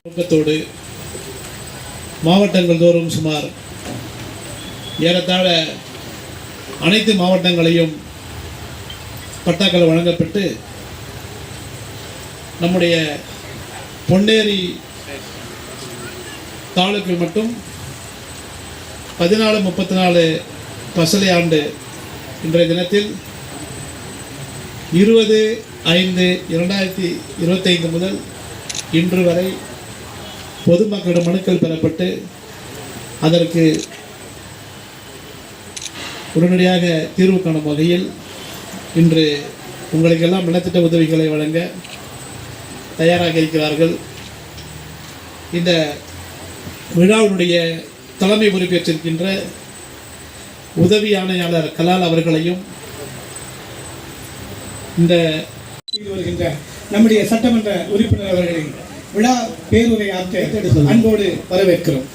நோக்கத்தோடு மாவட்டங்கள் தோறும் சுமார் ஏறத்தாழ அனைத்து மாவட்டங்களையும் பட்டாக்கள் வழங்கப்பட்டு நம்முடைய பொன்னேரி தாலுக்கு மட்டும் 14-34 பசலை ஆண்டு இன்றைய தினத்தில் 20/5/2025 முதல் இன்று வரை பொதுமக்களிடம் மனுக்கள் பெறப்பட்டு அதற்கு உடனடியாக தீர்வு காணும் வகையில் இன்று உங்களுக்கெல்லாம் நலத்திட்ட உதவிகளை வழங்க தயாராக இருக்கிறார்கள். இந்த விழாவினுடைய தலைமை பொறுப்பேற்றிருக்கின்ற உதவி ஆணையாளர் கலால் அவர்களையும் இந்த வருகின்ற நம்முடைய சட்டமன்ற உறுப்பினர் அவர்களை விழா பேருரை ஆற்ற அன்போடு வரவேற்கிறோம்.